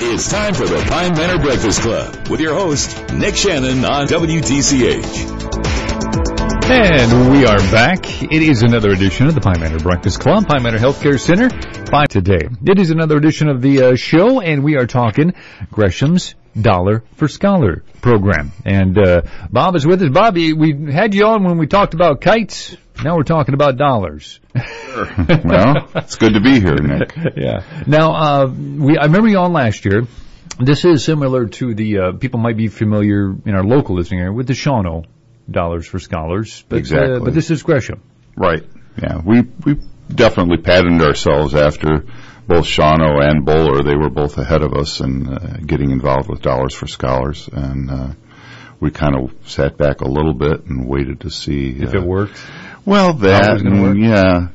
It's time for the Pine Manor Breakfast Club with your host, Nick Shannon on WTCH. And we are back. It is another edition of the Pine Manor Breakfast Club, Pine Manor Healthcare Center. By today, it is another edition of the show, and we are talking Gresham's Dollar for Scholar program. And Bob is with us. Bobby, we had you on when we talked about kites. Now we're talking about dollars. Sure. Well, it's good to be here, Nick. Yeah. Now, I remember you on last year. This is similar to the, people might be familiar in our local listening area with the Shawano Dollars for Scholars. But, exactly. But this is Gresham. Right. Yeah. We definitely patterned ourselves after both Shawano and Bowler. They were both ahead of us in getting involved with Dollars for Scholars. And we kind of sat back a little bit and waited to see if it worked. Well, that, yeah.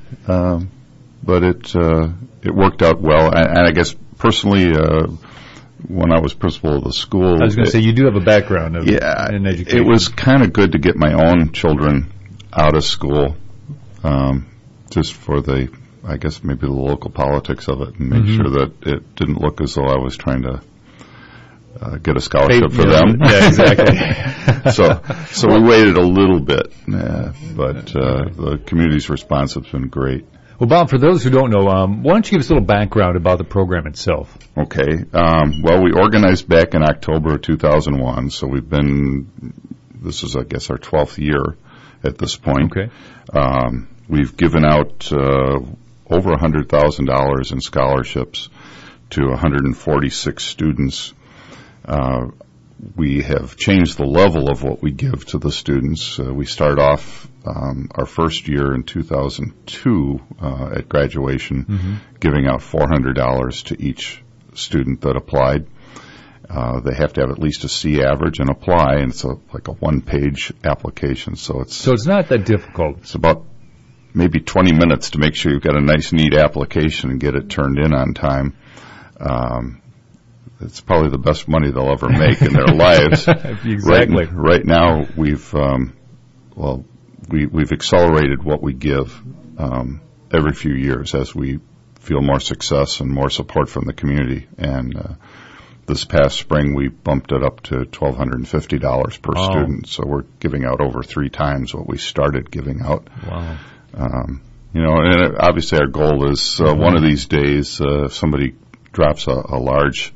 But it worked out well. And I guess personally, when I was principal of the school, I was going to say, you do have a background in education. It was kind of good to get my own children out of school, just for I guess maybe the local politics of it, and make sure that it didn't look as though I was trying to get a scholarship for them. Yeah, exactly. So we waited a little bit, but the community's response has been great. Well, Bob, for those who don't know, why don't you give us a little background about the program itself? Okay. Well, we organized back in October of 2001, so this is, I guess, our 12th year at this point. Okay. We've given out over $100,000 in scholarships to 146 students. We have changed the level of what we give to the students. We start off our first year in 2002 at graduation, giving out $400 to each student that applied. They have to have at least a C average and apply, and it's like a one-page application. So it's not that difficult. It's about maybe 20 minutes to make sure you've got a nice, neat application and get it turned in on time. It's probably the best money they'll ever make in their lives. Exactly. Right now, we've accelerated what we give every few years as we feel more success and more support from the community. And this past spring, we bumped it up to $1,250 per student. So we're giving out over 3 times what we started giving out. Wow. And obviously our goal is one of these days, if somebody drops a large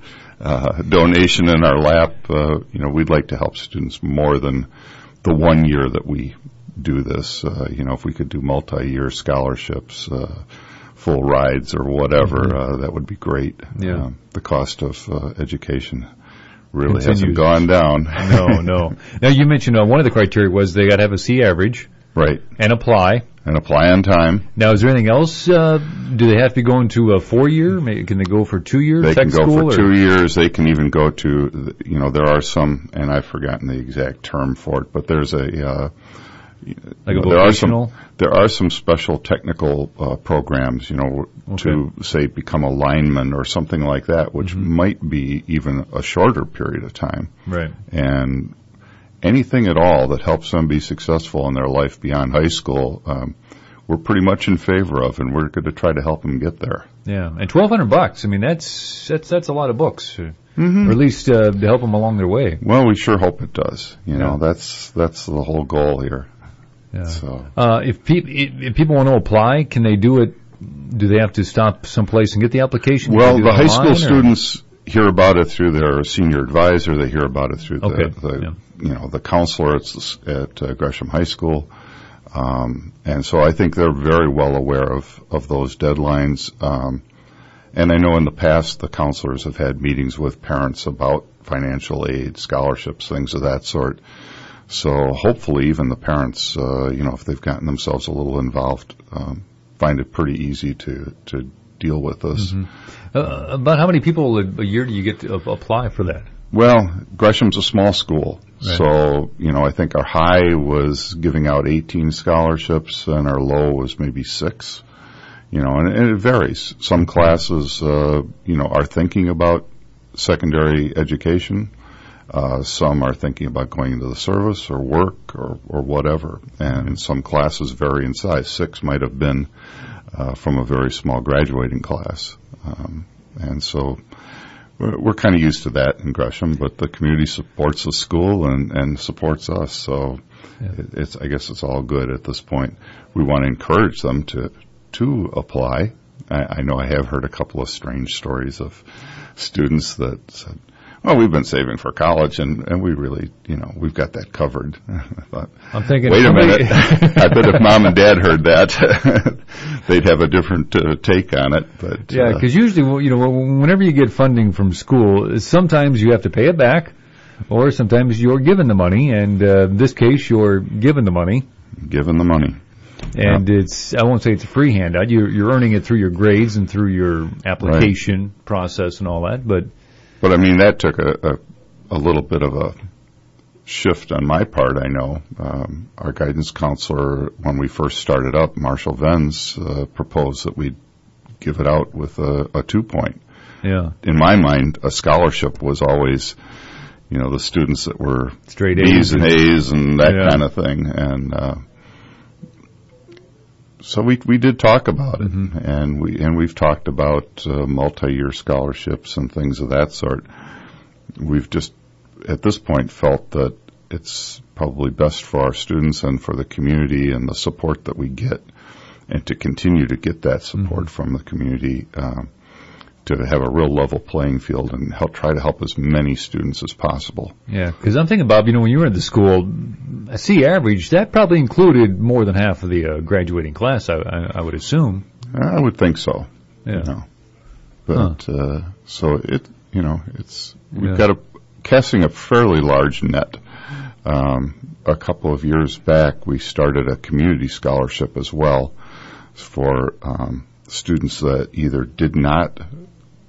donation in our lap, we'd like to help students more than the 1 year that we do this. If we could do multi-year scholarships, full rides or whatever, that would be great. Yeah. The cost of education really hasn't gone down. No. Now, you mentioned one of the criteria was they got to have a C average. Right. And apply. And apply on time. Now, is there anything else? Do they have to go into a 4-year? Can they go for 2 years? They can go for 2 years. They can even go to, there are some, and I've forgotten the exact term for it, but there's a vocational? There are some special technical programs, to, say, become a lineman or something like that, which might be even a shorter period of time. Right. And anything at all that helps them be successful in their life beyond high school, we're pretty much in favor of, and we're going to try to help them get there. Yeah, and $1,200. I mean, that's a lot of books, or at least to help them along their way. Well, we sure hope it does. That's the whole goal here. Yeah. So, if people want to apply, can they do it? Do they have to stop someplace and get the application? Well, the high school students hear about it through their senior advisor. They hear about it through the counselor at Gresham High School. And so I think they're very well aware of those deadlines. And I know in the past the counselors have had meetings with parents about financial aid, scholarships, things of that sort. So hopefully even the parents, if they've gotten themselves a little involved, find it pretty easy to deal with this. About how many people a year do you get to apply for that? Well, Gresham's a small school. Right. So, our think our high was giving out 18 scholarships and our low was maybe 6. And it varies. Some classes, are thinking about secondary education. Some are thinking about going into the service or work or whatever. And some classes vary in size. 6 might have been from a very small graduating class. And so we're kind of used to that in Gresham, but the community supports the school and supports us. So I guess it's all good at this point. We want to encourage them to apply. I know I have heard a couple of strange stories of students that said, well, we've been saving for college, and we really, we've got that covered. I thought, I'm thinking, wait a minute. I bet if Mom and Dad heard that, they'd have a different take on it. But yeah, because usually, whenever you get funding from school, sometimes you have to pay it back, or sometimes you're given the money, and in this case, you're given the money. Given the money. And I won't say it's a free handout. You're earning it through your grades and through your application process and all that, but I mean, that took a little bit of a shift on my part, I know. Our guidance counselor, when we first started up, Marshall Venz, proposed that we give it out with a 2-point. Yeah. In my mind, a scholarship was always, the students that were straight B's and A's and that kind of thing. And so we did talk about it, and we've talked about multi-year scholarships and things of that sort. We've just at this point felt that it's probably best for our students and for the community and the support that we get, and to continue to get that support from the community, to have a real level playing field and try to help as many students as possible. Yeah, because I'm thinking, Bob, when you were in the school, I see average, that probably included more than half of the graduating class, I would assume. I would think so. Yeah. But, so we've got casting a fairly large net. A couple of years back, we started a community scholarship as well for students that either did not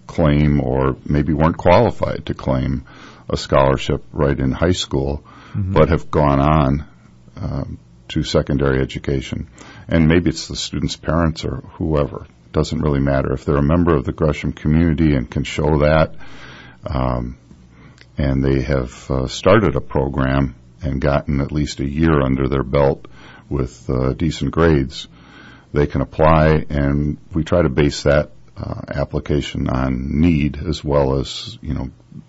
claim or maybe weren't qualified to claim a scholarship right in high school, but have gone on to secondary education. And maybe it's the student's parents or whoever. It doesn't really matter. If they're a member of the Gresham community and can show that, and they have started a program and gotten at least a year under their belt with decent grades, they can apply, and we try to base that application on need as well as,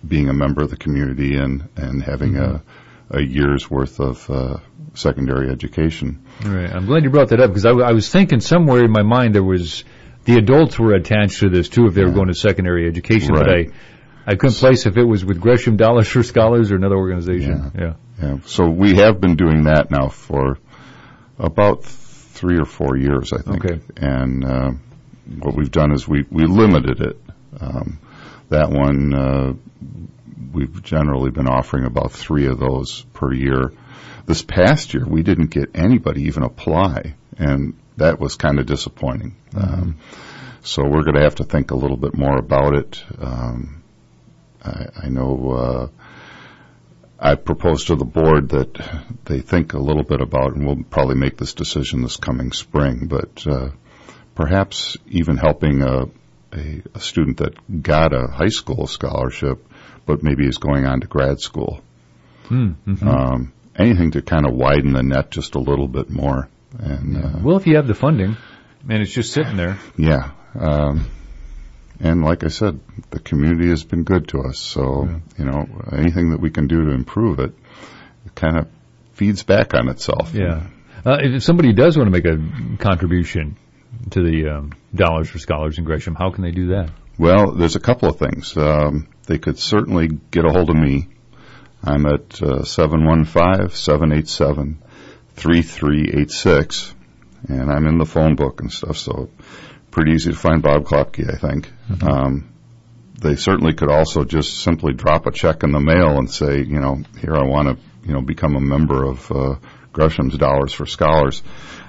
being a member of the community and having a year's worth of secondary education. Right. I'm glad you brought that up, because I was thinking somewhere in my mind there was the adults were attached to this too if they were going to secondary education, but I couldn't place if it was with Gresham Dollars for Scholars or another organization. Yeah. So we have been doing that now for about 3 or 4 years, I think. Okay. And what we've done is we limited it. That one, we've generally been offering about 3 of those per year. This past year, we didn't get anybody even apply, and that was kind of disappointing. So we're going to have to think a little bit more about it. I know I proposed to the board that they think a little bit about, and we'll probably make this decision this coming spring, but perhaps even helping a student that got a high school scholarship but maybe is going on to grad school. Anything to kind of widen the net just a little bit more. And well, if you have the funding and it's just sitting there. Yeah. And like I said, the community has been good to us. So, anything that we can do to improve it, it kind of feeds back on itself. Yeah. If somebody does want to make a contribution to the Dollars for Scholars in Gresham, how can they do that? Well, there's a couple of things. They could certainly get a hold of me. I'm at 715-787-3386, and I'm in the phone book and stuff, so pretty easy to find Bob Klopke, I think. They certainly could also just simply drop a check in the mail and say, here I want to, become a member of Gresham's Dollars for Scholars.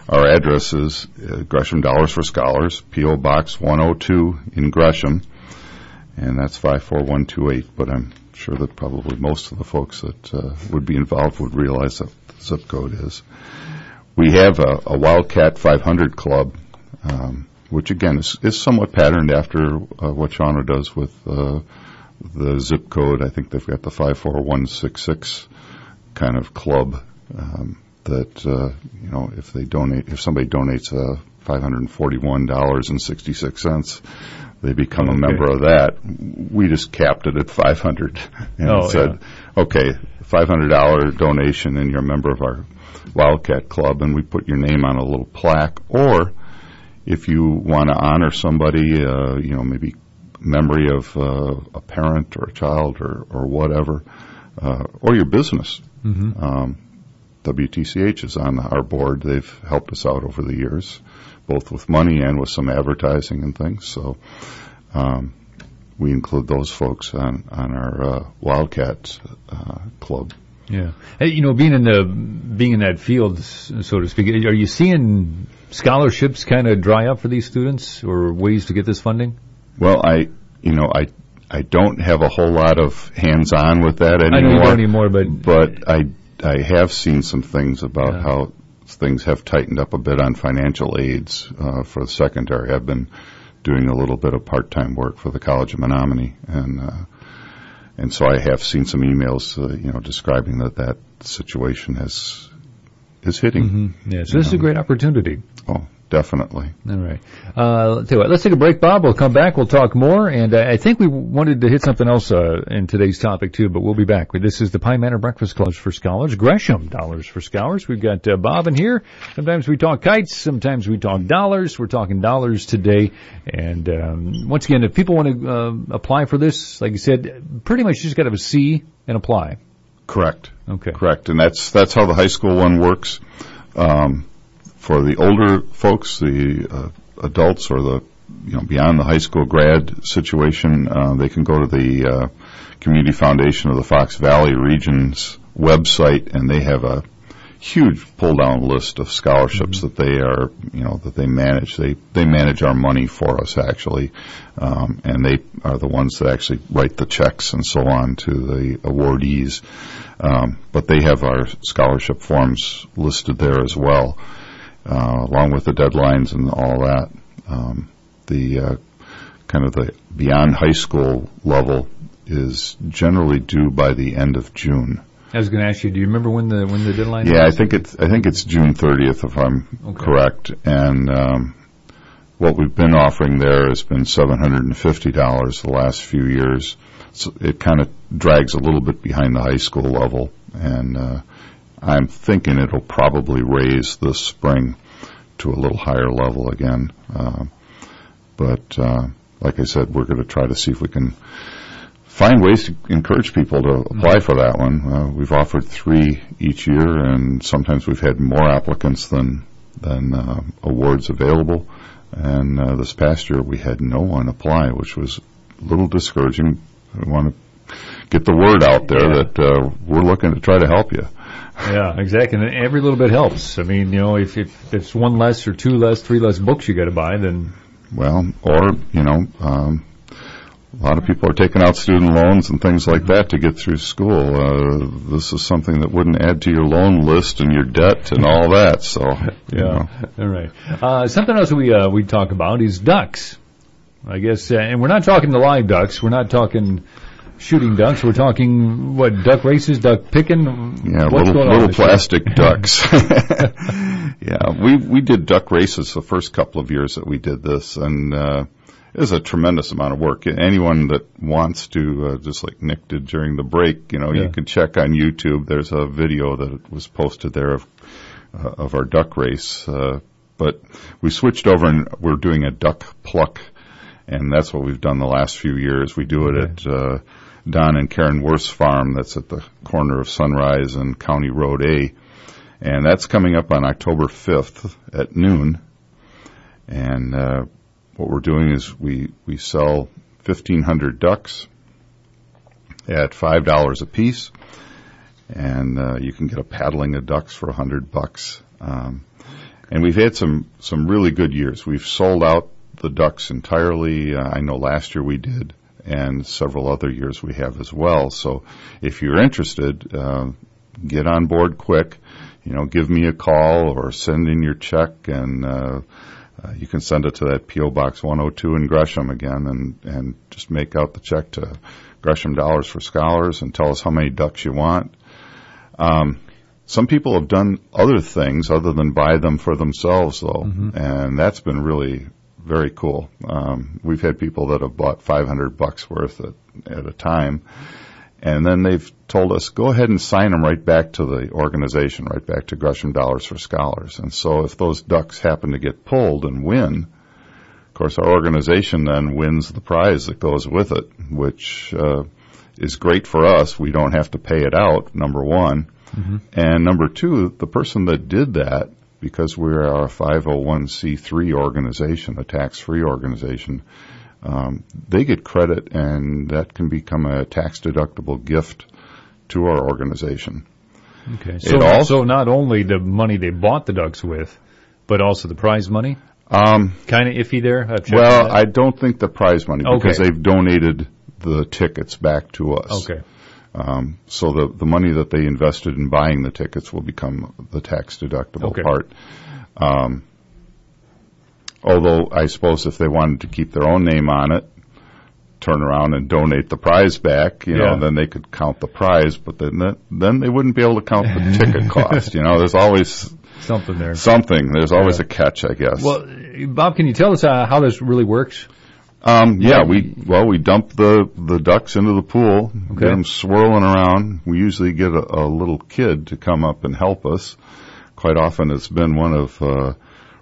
Our address is Gresham Dollars for Scholars, P.O. Box 102 in Gresham, and that's 54128, but I'm sure that probably most of the folks that would be involved would realize that the zip code is. We have a Wildcat 500 club, which again is somewhat patterned after what Shauna does with the zip code. I think they've got the 54166 kind of club that if somebody donates $541.66, they become a member of that. We just capped it at $500 and said, okay, $500 donation and you're a member of our Wildcat Club, and we put your name on a little plaque. Or if you want to honor somebody, maybe memory of a parent or a child or whatever, or your business. WTCH is on our board. They've helped us out over the years, both with money and with some advertising and things. So we include those folks on our Wildcat Club. Yeah. Hey, being in that field, so to speak, are you seeing scholarships kind of dry up for these students, or ways to get this funding? Well, I don't have a whole lot of hands-on with that anymore. I know you don't anymore, but I have seen some things about how things have tightened up a bit on financial aids for the secondary. I've been doing a little bit of part-time work for the College of Menominee, and so I have seen some emails, describing that situation is hitting. Yeah, so this is a great opportunity. Oh, definitely. All right. Tell you what, let's take a break, Bob. We'll come back. We'll talk more. And I think we wanted to hit something else in today's topic, too, but we'll be back. This is the Pine Manor Breakfast Club for Scholars, Gresham Dollars for Scholars. We've got Bob in here. Sometimes we talk kites. Sometimes we talk dollars. We're talking dollars today. And once again, if people want to apply for this, like you said, pretty much you just got to have a C and apply. Correct. Okay. Correct. And that's how the high school one works. For the older folks, the adults or the beyond the high school grad situation, they can go to the Community Foundation of the Fox Valley Region's website, and they have a huge pull-down list of scholarships that they are, that they manage. They manage our money for us, actually, and they are the ones that actually write the checks and so on to the awardees. But they have our scholarship forms listed there as well. Along with the deadlines and all that. The kind of the beyond high school level is generally due by the end of June. I was going to ask you, do you remember when the deadline is? Yeah, I think it's June 30th, if I'm correct. And what we've been offering there has been $750 the last few years. So it kind of drags a little bit behind the high school level, and I'm thinking it'll probably raise this spring to a little higher level again. But like I said, we're going to try to see if we can find ways to encourage people to apply for that one. We've offered 3 each year, and sometimes we've had more applicants than awards available. And this past year we had no one apply, which was a little discouraging. We want to get the word out there that we're looking to try to help you. Yeah, exactly. And every little bit helps. I mean, if it's 1 less or 2 less, 3 less books you got to buy, then. Well, or, a lot of people are taking out student loans and things like that to get through school. This is something that wouldn't add to your loan list and your debt and all that. So, All right. Something else we talk about is ducks. I guess, and we're not talking the live ducks. We're not talking shooting ducks. We're talking, duck races, duck picking? Yeah, little plastic ducks. Yeah, we did duck races the first couple of years that we did this, and it was a tremendous amount of work. Anyone that wants to, just like Nick did during the break, you can check on YouTube. There's a video that was posted there of our duck race. But we switched over and we're doing a duck pluck, and that's what we've done the last few years. We do it at Don and Karen Worth's farm. That's at the corner of Sunrise and County Road A. And that's coming up on October 5th at noon. And what we're doing is we sell 1,500 ducks at $5 a piece. And you can get a paddling of ducks for $100. And we've had some really good years. We've sold out the ducks entirely. I know last year we did, and several other years we have as well. So if you're interested, get on board quick. Give me a call or send in your check, and you can send it to that P.O. Box 102 in Gresham again, and just make out the check to Gresham Dollars for Scholars and tell us how many ducks you want. Some people have done other things other than buy them for themselves, though, and that's been really very cool. We've had people that have bought $500 worth at a time, and then they've told us, go ahead and sign them right back to the organization, right back to Gresham Dollars for Scholars. And so if those ducks happen to get pulled and win, of course, our organization then wins the prize that goes with it, which is great for us. We don't have to pay it out, number one. Mm-hmm. And number two, the person that did that, because we are a 501c3 organization, a tax-free organization, they get credit, and that can become a tax-deductible gift to our organization. Okay. So not only the money they bought the ducks with, but also the prize money? Kind of iffy there? Well, I don't think the prize money, because they've donated the tickets back to us. Okay. So the money that they invested in buying the tickets will become the tax-deductible part. Although I suppose if they wanted to keep their own name on it, turn around and donate the prize back, then they could count the prize, but then they wouldn't be able to count the ticket cost. There's always something there. There's always a catch, I guess. Well, Bob, can you tell us how this really works? We dump the ducks into the pool, get them swirling around. We usually get a little kid to come up and help us. Quite often it's been one of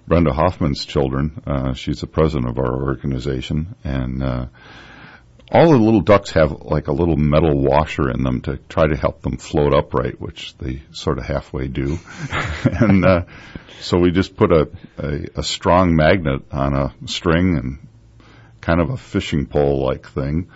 Brenda Hoffman's children. She's the president of our organization, and all the little ducks have like a little metal washer in them to try to help them float upright, which they sort of halfway do. And so we just put a strong magnet on a string and kind of a fishing pole-like thing,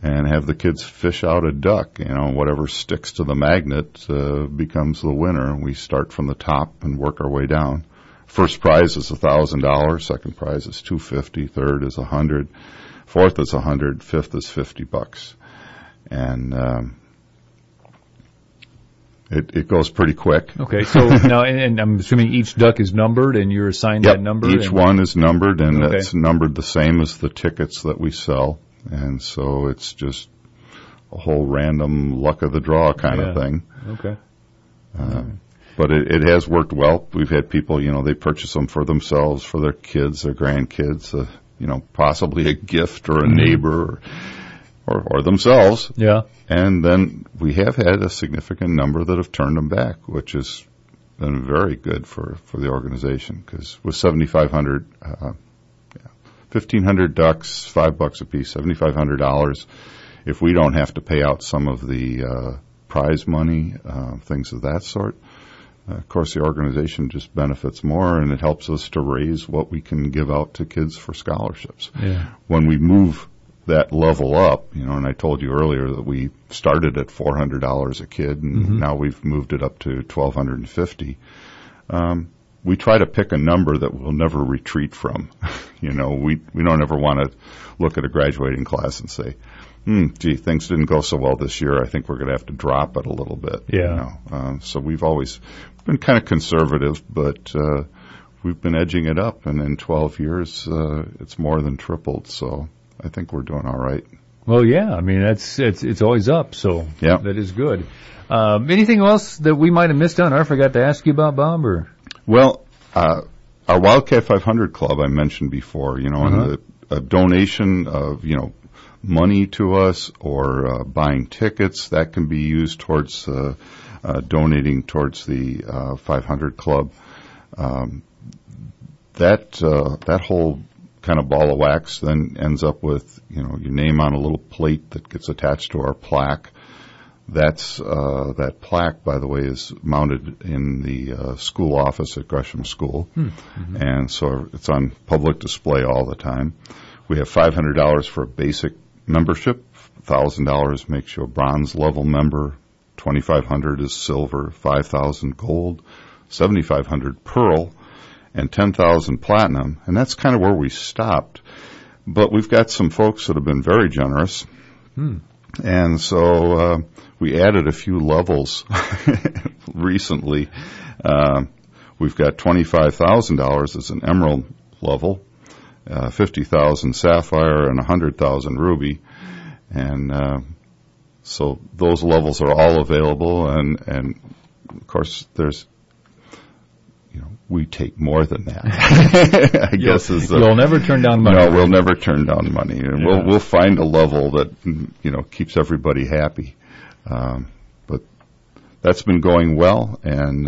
and have the kids fish out a duck. Whatever sticks to the magnet becomes the winner. We start from the top and work our way down. First prize is $1,000. Second prize is $250. Third is $100. Fourth is $100. Fifth is $50. And it goes pretty quick. Okay, so now, and I'm assuming each duck is numbered, and you're assigned that number? Each one is numbered, and it's numbered the same as the tickets that we sell. And so it's just a whole random luck of the draw kind of thing. Okay. But it has worked well. We've had people, they purchase them for themselves, for their kids, their grandkids, possibly a gift or a neighbor or themselves. Yeah. And then we have had a significant number that have turned them back, which has been very good for the organization, because with 7,500, 1,500 ducks, $5 a piece, $7,500. If we don't have to pay out some of the prize money, things of that sort, of course, the organization just benefits more, and it helps us to raise what we can give out to kids for scholarships. Yeah. When we move that level up, and I told you earlier that we started at $400 a kid, and now we've moved it up to $1,250. We try to pick a number that we'll never retreat from. We don't ever want to look at a graduating class and say, things didn't go so well this year. I think we're going to have to drop it a little bit. Yeah. So we've always been kind of conservative, but we've been edging it up, and in 12 years, it's more than tripled. So I think we're doing all right. Well, yeah. I mean, it's always up, so that is good. Anything else that we might have missed on? I forgot to ask you about, Bob, or? Well, our Wildcat 500 Club I mentioned before, and a donation of, money to us or buying tickets, that can be used towards donating towards the 500 Club. That whole kind of ball of wax then ends up with, your name on a little plate that gets attached to our plaque. That plaque, by the way, is mounted in the school office at Gresham School, and so it's on public display all the time. We have $500 for a basic membership. $1,000 makes you a bronze level member. $2,500 is silver. $5,000 gold. $7,500 pearl, and $10,000 platinum. And that's kind of where we stopped. But we've got some folks that have been very generous. And so we added a few levels recently. We've got $25,000 as an emerald level, 50,000 sapphire, and 100,000 ruby. And so those levels are all available. And of course, there's we take more than that. I guess you'll never turn down money. No, we'll never turn down money, and we'll find a level that keeps everybody happy. But that's been going well, and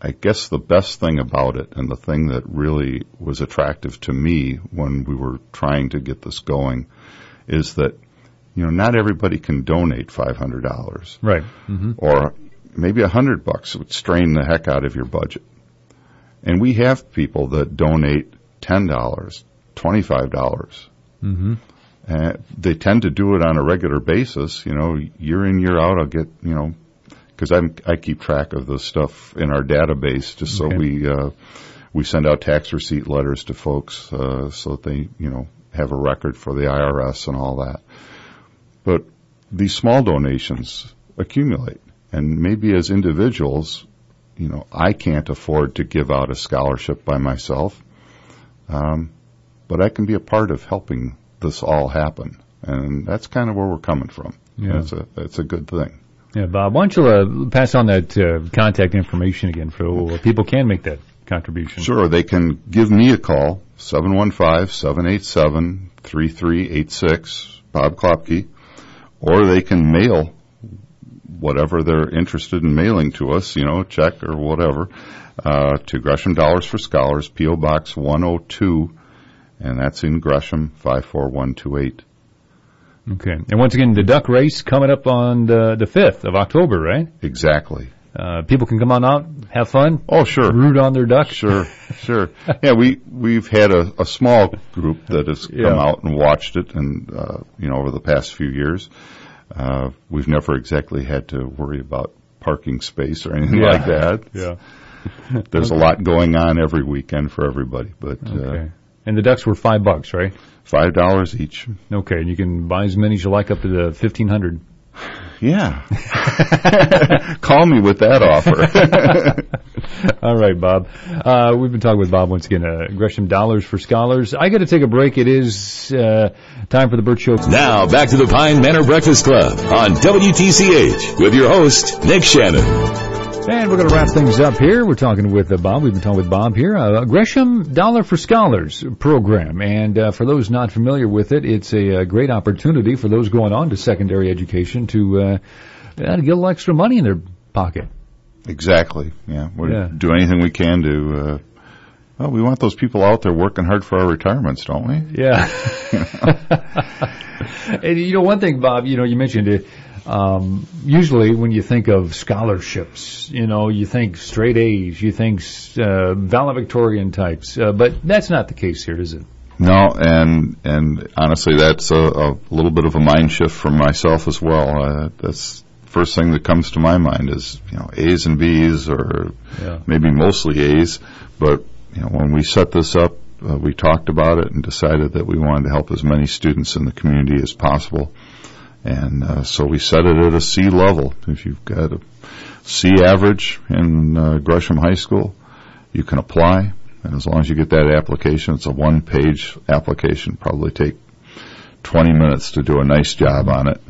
I guess the best thing about it, and the thing that really was attractive to me when we were trying to get this going, is that not everybody can donate $500, right? Mm-hmm. Or maybe $100 would strain the heck out of your budget. And we have people that donate $10, $25. Mm-hmm. They tend to do it on a regular basis. Year in, year out, I'll get, because I keep track of the stuff in our database, just so we send out tax receipt letters to folks so that they, have a record for the IRS and all that. But these small donations accumulate. And maybe as individuals, I can't afford to give out a scholarship by myself, but I can be a part of helping this all happen. And that's kind of where we're coming from. Yeah. It's a good thing. Yeah, Bob, why don't you pass on that contact information again for people can make that contribution? Sure. They can give me a call, 715-787-3386, Bob Klopke, or they can mail whatever they're interested in mailing to us, check or whatever, to Gresham Dollars for Scholars, P.O. Box 102, and that's in Gresham, 54128. Okay. And once again, the duck race coming up on the 5th of October, right? Exactly. People can come on out, have fun? Oh, sure. Root on their duck? Sure. Yeah, we've had a small group that has come out and watched it, and, over the past few years. We've never exactly had to worry about parking space or anything like that. Yeah. There's a lot going on every weekend for everybody. But okay. And the ducks were $5, right? $5 each. Okay, and you can buy as many as you like up to the 1,500. Yeah. Call me with that offer. All right, Bob. We've been talking with Bob once again, Gresham Dollars for Scholars. I got to take a break. It is time for the Burt Show. Now back to the Pine Manor Breakfast Club on WTCH with your host, Nick Shannon. And we're going to wrap things up here. We're talking with Bob. We've been talking with Bob here. Gresham Dollar for Scholars program. And for those not familiar with it, it's a great opportunity for those going on to secondary education to get a little extra money in their pocket. Exactly. Yeah. We'll do anything we can to. We want those people out there working hard for our retirements, don't we? Yeah. And one thing, Bob, you mentioned it. Usually when you think of scholarships, you think straight A's, you think valedictorian types, but that's not the case here, is it? No, and honestly, that's a little bit of a mind shift for myself as well. That's the first thing that comes to my mind is, A's and B's, or maybe mostly A's. But, when we set this up, we talked about it and decided that we wanted to help as many students in the community as possible. And so we set it at a C level. If you've got a C average in Gresham High School, you can apply. And as long as you get that application, it's a one-page application. Probably take 20 minutes to do a nice job on it.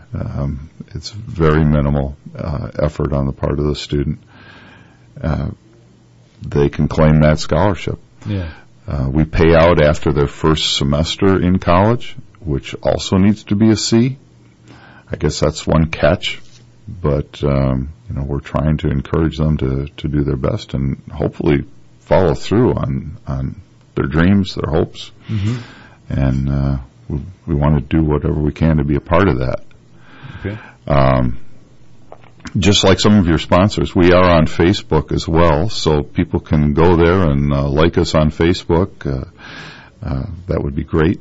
It's very minimal effort on the part of the student. They can claim that scholarship. Yeah. We pay out after their first semester in college, which also needs to be a C. I guess that's one catch, but we're trying to encourage them to do their best and hopefully follow through on their dreams, their hopes, and we want to do whatever we can to be a part of that. Okay. Just like some of your sponsors, we are on Facebook as well, so people can go there and like us on Facebook. That would be great.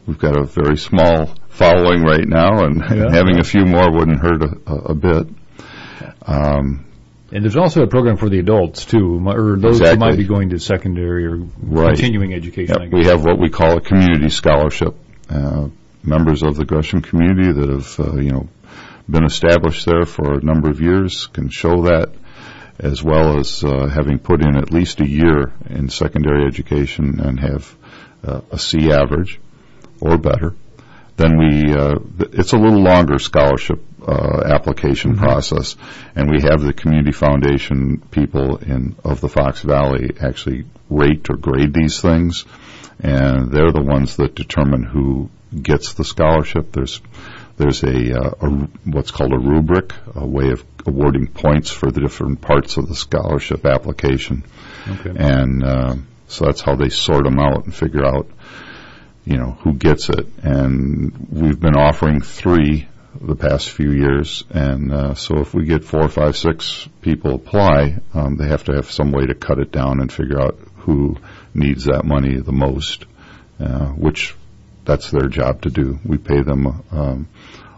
We've got a very small following right now, and having a few more wouldn't hurt a bit. And there's also a program for the adults, too, or those who might be going to secondary or continuing education. Yep. We have what we call a community scholarship. Members of the Gresham community that have, been established there for a number of years can show that, as well as having put in at least a year in secondary education and have a C average or better. then it's a little longer scholarship application process, and we have the Community Foundation people of the Fox Valley actually rate or grade these things, and they're the ones that determine who gets the scholarship. There's what's called a rubric, a way of awarding points for the different parts of the scholarship application. Okay. And so that's how they sort them out and figure out, who gets it. And we've been offering 3 the past few years, and so if we get 4, 5, 6 people apply, they have to have some way to cut it down and figure out who needs that money the most, which that's their job to do. We pay them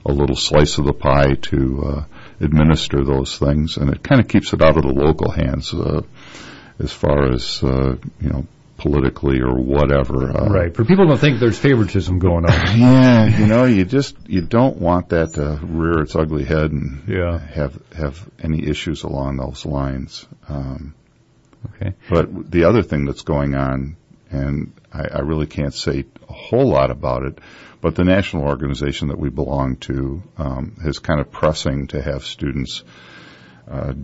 a little slice of the pie to administer those things, and it kind of keeps it out of the local hands as far as politically or whatever. Right. For people who don't think there's favoritism going on. Yeah, you don't want that to rear its ugly head and have any issues along those lines. Okay. But the other thing that's going on, and I really can't say a whole lot about it, but the national organization that we belong to is kind of pressing to have students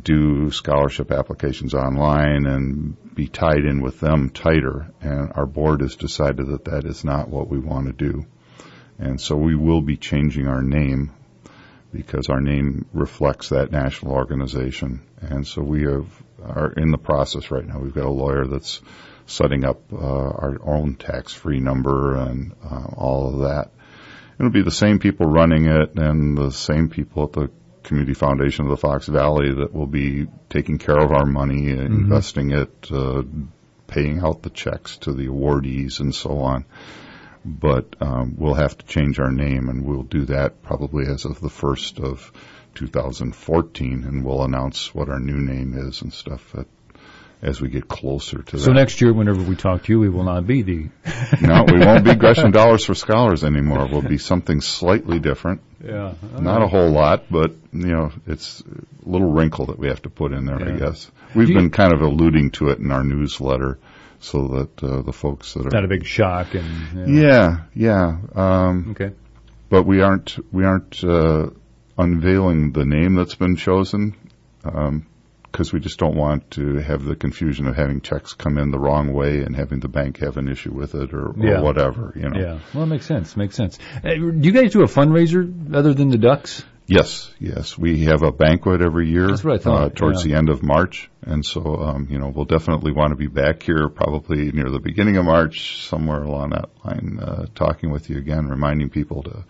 do scholarship applications online and be tied in with them tighter. And our board has decided that is not what we want to do. And so we will be changing our name because our name reflects that national organization. And so we are in the process right now. We've got a lawyer that's setting up our own tax-free number and all of that. It'll be the same people running it and the same people at the Community Foundation of the Fox Valley that will be taking care of our money, investing it, paying out the checks to the awardees and so on. But we'll have to change our name, and we'll do that probably as of the 1st of 2014, and we'll announce what our new name is and stuff as we get closer to that. So next year, whenever we talk to you, we will not be No, we won't be Gresham Dollars for Scholars anymore. We'll be something slightly different. Yeah. Not a whole lot, but, it's a little wrinkle that we have to put in there, I guess. We've been kind of alluding to it in our newsletter so that the folks that are... Not a big shock. Yeah. Okay. But we aren't unveiling the name that's been chosen, because we just don't want to have the confusion of having checks come in the wrong way and having the bank have an issue with it or whatever, Yeah, well, it makes sense. Do you guys do a fundraiser other than the Ducks? Yes. We have a banquet every year. That's what I thought. Towards the end of March. And so, we'll definitely want to be back here probably near the beginning of March, somewhere along that line, talking with you again, reminding people to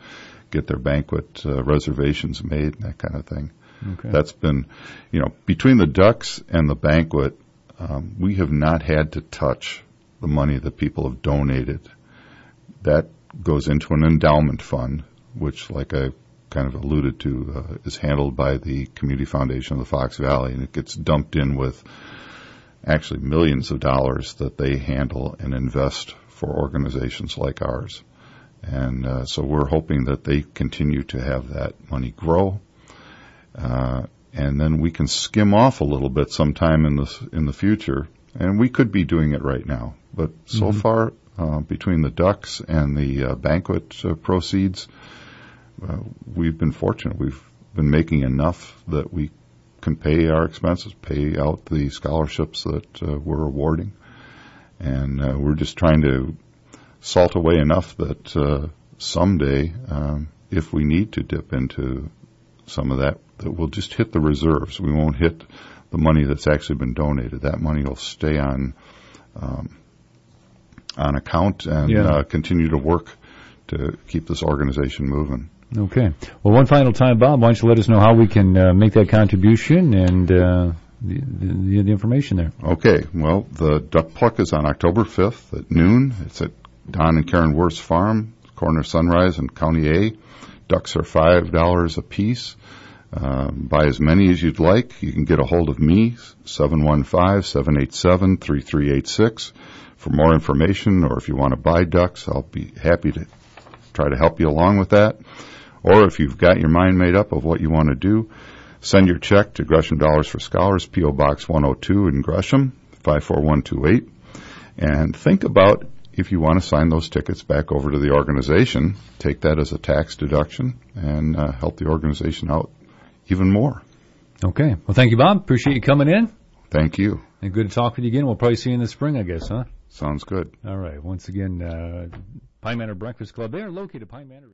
get their banquet reservations made and that kind of thing. Okay. That's been, between the Ducks and the banquet, we have not had to touch the money that people have donated. That goes into an endowment fund, which, like I kind of alluded to, is handled by the Community Foundation of the Fox Valley, and it gets dumped in with actually millions of dollars that they handle and invest for organizations like ours. And so we're hoping that they continue to have that money grow. And then we can skim off a little bit sometime in the future, and we could be doing it right now. But so far, between the Ducks and the banquet proceeds, we've been fortunate. We've been making enough that we can pay our expenses, pay out the scholarships that we're awarding, and we're just trying to salt away enough that someday, if we need to dip into some of that we'll just hit the reserves. We won't hit the money that's actually been donated. That money will stay on account and continue to work to keep this organization moving. Okay. Well, one final time, Bob, why don't you let us know how we can make that contribution and the information there. Okay. Well, the duck pluck is on October 5th at noon. It's at Don and Karen Worth's farm, corner of Sunrise and County A. Ducks are $5 a piece. Buy as many as you'd like. You can get a hold of me, 715-787-3386. For more information, or if you want to buy ducks, I'll be happy to try to help you along with that. Or if you've got your mind made up of what you want to do, send your check to Gresham Dollars for Scholars, P.O. Box 102 in Gresham, 54128. And think about if you want to sign those tickets back over to the organization, take that as a tax deduction and help the organization out even more. Okay. Well, thank you, Bob. Appreciate you coming in. Thank you. And good to talk with you again. We'll probably see you in the spring, I guess, huh? Sounds good. All right. Once again, Pine Manor Breakfast Club. They are located at Pine Manor.